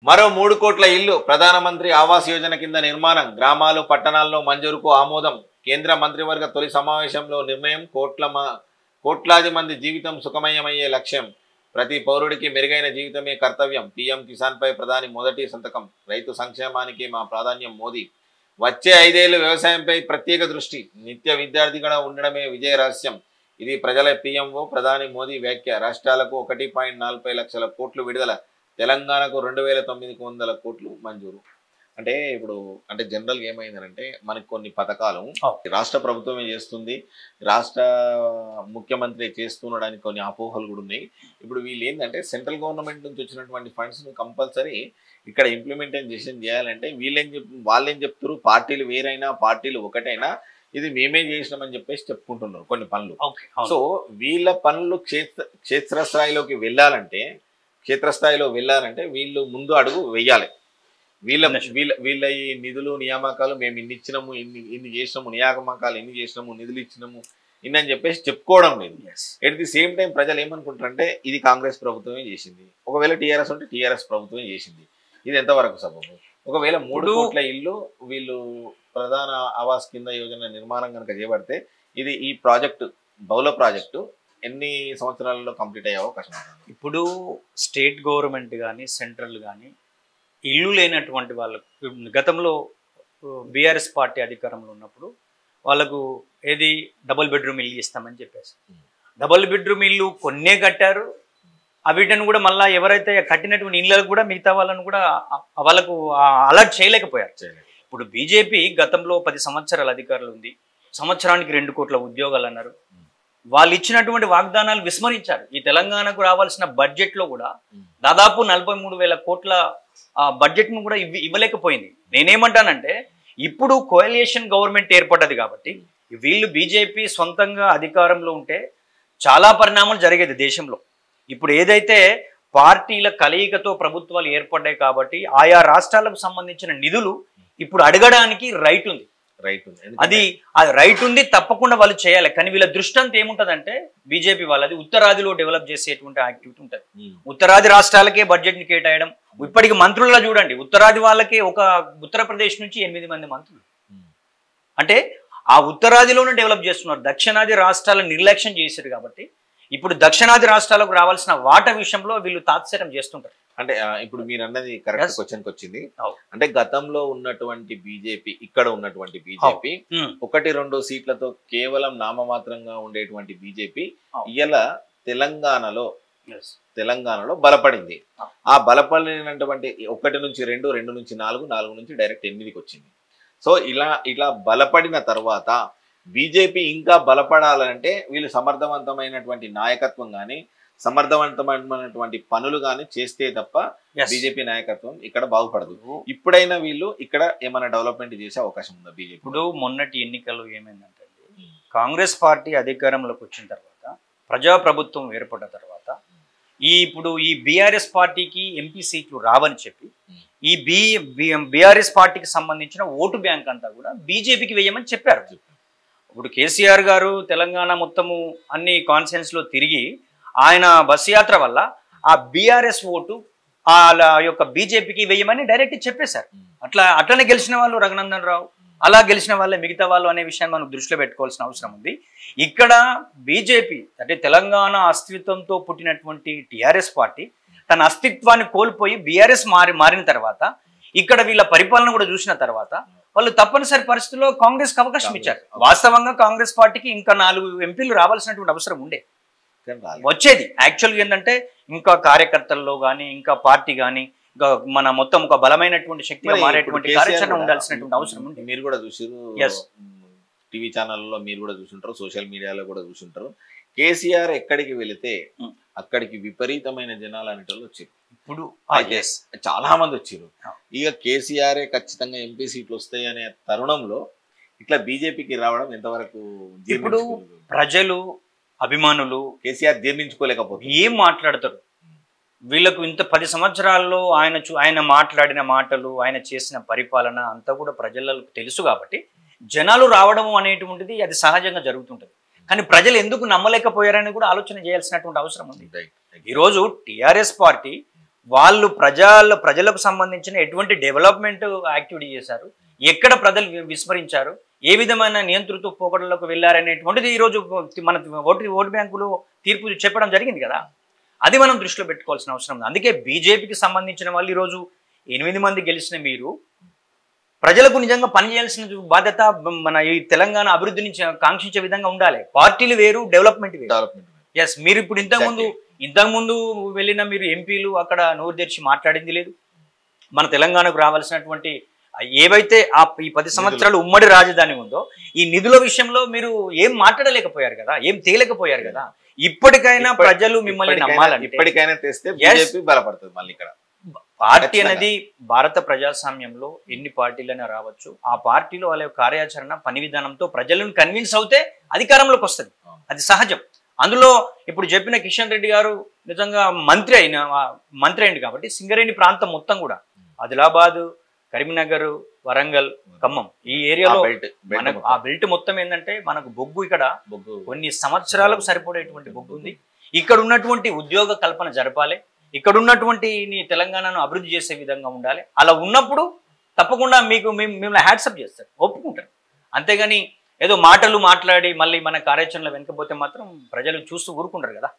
మరో 3 కోట్ల ఇల్లు ప్రధానమంత్రి ఆవాస్ యోజన కింద నిర్మాణం గ్రామాలు పట్టణాల్లో మంజూరుకు ఆమోదం. కేంద్ర మంత్రివర్గ తొలి సమావేశంలో నిర్ణయం. కోట్లాది మంది జీవితం సుఖమయమయ్యే లక్ష్యం. ప్రతి పౌరుడికి మెరుగైన జీవితమే కర్తవ్యం. పీఎం కిసాన్ పై ప్రధాని మొదటి సంతకం. రైతు సంక్షేమానికి మా ప్రాధాన్యం మోదీ. వచ్చే 5 ఏళ్లు వ్యవసాయంపై ప్రత్యేక దృష్టి. నిత్య విద్యార్థిగా ఉండడమే విజయ రహస్యం. ఇది ప్రజల పీఎంఓ ప్రధాని మోదీ వ్యాఖ్య. రాష్ట్రాలకు 1.40 లక్షల కోట్లు విడుదల. తెలంగాణకు 2900 కోట్లు మంజూరు. ఇప్పుడు జనరల్గా ఏమైందంటే మనకి కొన్ని పథకాలు రాష్ట్ర ప్రభుత్వమే చేస్తుంది, రాష్ట్ర ముఖ్యమంత్రి చేస్తున్నాడానికి కొన్ని అపోహలు కూడా ఉన్నాయి. ఇప్పుడు వీళ్ళు ఏంటంటే సెంట్రల్ గవర్నమెంట్ నుంచి వచ్చినటువంటి ఫండ్స్ను కంపల్సరీ ఇక్కడ ఇంప్లిమెంటేషన్ చేయాలంటే వాళ్ళేం చెప్తారు, పార్టీలు వేరైనా పార్టీలు ఒకటైనా ఇది మేమే చేసినామని చెప్పేసి చెప్పుకుంటున్నారు కొన్ని పనులు. సో వీళ్ళ పనులు క్షేత్రస్థాయిలోకి వెళ్ళాలంటే వీళ్ళు ముందు అడుగు వెయ్యాలి. వీళ్ళ ఈ నిధులు నియామకాలు మేము ఇన్ని ఇచ్చినాము, ఇన్ని చేసినాము, నియామకాలు ఇన్ని చేసినాము, నిధులు ఇచ్చినాము ఇన్ని అని చెప్పేసి చెప్పుకోవడం లేదు. ఎట్ ది సేమ్ టైం ప్రజలు ఏమనుకుంటారంటే ఇది కాంగ్రెస్ ప్రభుత్వమే చేసింది, ఒకవేళ టీఆర్ఎస్ ఉంటే టీఆర్ఎస్ ప్రభుత్వమే చేసింది. ఇది ఎంతవరకు సబబు? ఒకవేళ 3 కోట్ల ఇల్లు వీళ్ళు ప్రధాన ఆవాస్ కింద యోజన నిర్మాణం కనుక చేపడితే ఇది ఈ ప్రాజెక్టు బహుళ ప్రాజెక్టు ఎన్ని సంవత్సరాలలో కంప్లీట్ అయ్యే అవకాశం ఉంటుంది? ఇప్పుడు స్టేట్ గవర్నమెంట్ కానీ సెంట్రల్ కానీ ఇల్లు లేనటువంటి వాళ్ళకు గతంలో బీఆర్ఎస్ పార్టీ అధికారంలో ఉన్నప్పుడు వాళ్ళకు ఏది డబుల్ బెడ్రూమ్ ఇల్లు ఇస్తామని చెప్పేసి డబుల్ బెడ్రూమ్ ఇల్లు కొన్నే కట్టారు. వీటిని కూడా మళ్ళీ ఎవరైతే కట్టినటువంటి ఇళ్ళకు కూడా మిగతా వాళ్ళను కూడా వాళ్ళకు అలర్ట్ చేయలేకపోయారు. ఇప్పుడు బీజేపీ గతంలో 10 సంవత్సరాల అధికారులు ఉంది, సంవత్సరానికి 2 కోట్ల ఉద్యోగాలు అన్నారు. వాళ్ళు ఇచ్చినటువంటి వాగ్దానాలు విస్మరించారు. ఈ తెలంగాణకు రావాల్సిన బడ్జెట్లో కూడా దాదాపు 43,000 కోట్ల బడ్జెట్ను కూడా ఇవ్వలేకపోయింది. నేనేమంటానంటే ఇప్పుడు కోalition గవర్నమెంట్ ఏర్పడ్డది కాబట్టి వీళ్ళు బీజేపీ సొంతంగా అధికారంలో ఉంటే చాలా పరిణామాలు జరిగేది దేశంలో. ఇప్పుడు ఏదైతే పార్టీల కలయికతో ప్రభుత్వాలు ఏర్పడ్డాయి కాబట్టి ఆయా రాష్ట్రాలకు సంబంధించిన నిధులు ఇప్పుడు అడగడానికి రైట్ ఉంది. అది రైట్ ఉంది, తప్పకుండా వాళ్ళు చేయాలి. కానీ వీళ్ళ దృష్టి అంతా ఏముంటదంటే బీజేపీ వాళ్ళది ఉత్తరాదిలో డెవలప్ చేసేటువంటి యాక్టివిటీ ఉంటుంది. ఉత్తరాది రాష్ట్రాలకే బడ్జెట్ ని కేటాయడం. ఇప్పటికి మంత్రుల్లో చూడండి, ఉత్తరాది వాళ్ళకే ఉత్తరప్రదేశ్ నుంచి 8 మంది మంత్రులు. అంటే ఆ ఉత్తరాదిలోనే డెవలప్ చేస్తున్నారు. దక్షిణాది రాష్ట్రాలను నిర్లక్ష్యం చేశారు కాబట్టి ఇప్పుడు దక్షిణాది రాష్ట్రాలకు రావాల్సిన వాటా విషయంలో వీళ్ళు తాత్సారం చేస్తుంటారు. ఇప్పుడు మీరు అన్నది కరెక్ట్ క్వశ్చన్కి వచ్చింది. గతంలో ఉన్నటువంటి బీజేపీ, ఇక్కడ ఉన్నటువంటి బీజేపీ 1-2 సీట్లతో కేవలం నామమాత్రంగా ఉండేటువంటి బీజేపీ ఇవాళ తెలంగాణలో బలపడింది. ఆ బలపడినటువంటి 1 నుంచి 2, 2 నుంచి 4, 4 నుంచి డైరెక్ట్ 8కి వచ్చింది. సో ఇలా బలపడిన తర్వాత బీజేపీ ఇంకా బలపడాలంటే వీళ్ళు సమర్థవంతమైనటువంటి నాయకత్వం కానీ సమర్థవంతమైనటువంటి పనులు కానీ చేస్తే తప్ప బీజేపీ నాయకత్వం ఇక్కడ బాగుపడదు. ఇప్పుడైనా వీళ్ళు ఇక్కడ ఏమైనా డెవలప్మెంట్ చేసే అవకాశం ఉందా బీజేపీ? ఇప్పుడు మొన్నటి ఎన్నికల్లో ఏమైందంటే కాంగ్రెస్ పార్టీ అధికారంలోకి వచ్చిన తర్వాత, ప్రజాప్రభుత్వం ఏర్పడ్డ తర్వాత ఇప్పుడు ఈ బీఆర్ఎస్ పార్టీకి ఎంపీ సీట్లు రావని చెప్పి ఈ బీఆర్ఎస్ పార్టీకి సంబంధించిన ఓటు బ్యాంక్ అంతా కూడా బీజేపీకి వేయమని చెప్పారు. ఇప్పుడు కేసీఆర్ గారు తెలంగాణ మొత్తము అన్ని కాన్స్టిట్యుయెన్సీలో తిరిగి ఆయన బస్సు యాత్ర వల్ల ఆ బీఆర్ఎస్ ఓటు ఆ యొక్క బీజేపీకి వేయమని డైరెక్ట్ చెప్పేశారు. అట్లనే గెలిచిన వాళ్ళు రఘునందన్ రావు, అలా గెలిచిన వాళ్ళే మిగతా వాళ్ళు అనే విషయాన్ని మనం దృష్టిలో పెట్టుకోవాల్సిన అవసరం ఉంది. ఇక్కడ బీజేపీ అంటే తెలంగాణ అస్తిత్వంతో పుట్టినటువంటి టీఆర్ఎస్ పార్టీ తన అస్తిత్వాన్ని కోల్పోయి బీఆర్ఎస్ మారిన తర్వాత ఇక్కడ వీళ్ళ పరిపాలన కూడా చూసిన తర్వాత వాళ్ళు తప్పనిసరి పరిస్థితుల్లో కాంగ్రెస్కి అవకాశం ఇచ్చారు. వాస్తవంగా కాంగ్రెస్ పార్టీకి ఇంకా 4 ఎంపీలు రావాల్సినటువంటి అవసరం ఉండే వచ్చేది. యాక్చువల్గా ఏంటంటే ఇంకా కార్యకర్తల్లో కానీ ఇంకా పార్టీ కానీ ఇంకా మన మొత్తం ఒక బలమైనటువంటి శక్తిగా మారేటువంటి కార్యాచరణ ఉండాల్సినటువంటి అవసరం ఉంది. మీరు కూడా చూసారు, టీవీ ఛానల్లో మీరు కూడా చూసుంటారు, సోషల్ మీడియాలో కూడా చూసుంటారు. కేసీఆర్ ఎక్కడికి వెళితే అక్కడికి విపరీతమైన జనాలు అనేటోళ్ళు వచ్చారు. ఇప్పుడు చాలా మంది వచ్చారు. ఇక కేసీఆర్ ఖచ్చితంగా ఎంపీ సీట్లు వస్తాయి అనే తరుణంలో ఇట్లా బీజేపీకి రావడం ఎంతవరకు? ఇప్పుడు ప్రజలు అభిమానులు కేసీఆర్ జీర్ణించుకోలేకపోతే ఏం మాట్లాడతారు? వీళ్ళకు ఇంత 10 సంవత్సరాల్లో ఆయన మాట్లాడిన మాటలు, ఆయన చేసిన పరిపాలన అంతా కూడా ప్రజలకు తెలుసు కాబట్టి జనాలు రావడం అనేటువంటిది అది సహజంగా జరుగుతుంటది. కానీ ప్రజలు ఎందుకు నమ్మలేకపోయారని కూడా ఆలోచన చేయాల్సినటువంటి అవసరం ఉంది. ఈరోజు టీఆర్ఎస్ పార్టీ వాళ్ళు ప్రజలకు సంబంధించిన ఎటువంటి డెవలప్మెంట్ యాక్టివిటీ చేశారు, ఎక్కడ ప్రజలు విస్మరించారు, ఏ విధమైన నియంతృత్వ పోకడలకు వెళ్ళారనేటువంటిది ఈరోజు మన ఓటు బ్యాంకులో తీర్పు చెప్పడం జరిగింది కదా. అది మనం దృష్టిలో పెట్టుకోవాల్సిన అవసరం ఉంది. అందుకే బీజేపీకి సంబంధించిన వాళ్ళు ఈరోజు 8 మంది గెలిచిన మీరు ప్రజలకు నిజంగా పనిచేయాల్సిన బాధ్యత మన ఈ తెలంగాణ అభివృద్ధి నుంచి కాంక్షించే విధంగా ఉండాలి. పార్టీలు వేరు, డెవలప్మెంట్ వేరు. ఎస్, మీరు ఇప్పుడు ఇంతకుముందు వెళ్ళిన మీరు ఎంపీలు అక్కడ నోరు తెరిచి మాట్లాడింది లేదు. మన తెలంగాణకు రావాల్సినటువంటి ఏవైతే ఈ 10 సంవత్సరాలు ఉమ్మడి రాజధాని ఉందో ఈ నిధుల విషయంలో మీరు ఏం మాట్లాడలేకపోయారు కదా, ఏం తేలేకపోయారు కదా. ఇప్పటికైనా ప్రజలు మిమ్మల్ని నమ్మాలంటే ఇప్పటికైనా తెస్తే బీజేపీ బలపడుతుంది. మళ్ళీ ఇక్కడ పార్టీ అనేది భారత ప్రజాస్వామ్యంలో ఎన్ని పార్టీలైనా రావచ్చు, ఆ పార్టీలో వాళ్ళ కార్యాచరణ పని విధానంతో ప్రజలను కన్విన్స్ అవుతే అధికారంలోకి వస్తుంది, అది సహజం. అందులో ఇప్పుడు చెప్పిన కిషన్ రెడ్డి గారు నిజంగా మంత్రి అయింది కాబట్టి సింగరేణి ప్రాంతం మొత్తం కూడా ఆదిలాబాద్, కరీంనగర్, వరంగల్, ఖమ్మం ఈ ఏరియాలో మనకు ఆ బెల్ట్ మొత్తం ఏంటంటే మనకు బొగ్గు ఇక్కడ కొన్ని సంవత్సరాలకు సరిపడేటువంటి బొగ్గు ఉంది. ఇక్కడ ఉన్నటువంటి ఉద్యోగ కల్పన జరపాలి, ఇక్కడ ఉన్నటువంటి తెలంగాణను అభివృద్ధి చేసే విధంగా ఉండాలి. అలా ఉన్నప్పుడు తప్పకుండా మిమ్మల్ని హ్యాట్సప్ చేస్తారు, ఒప్పుకుంటారు. అంతేగాని ఏదో మాటలు మాట్లాడి మళ్ళీ మన కార్యాచరణలో వెనకపోతే మాత్రం ప్రజలు చూస్తూ ఊరుకుంటారు కదా.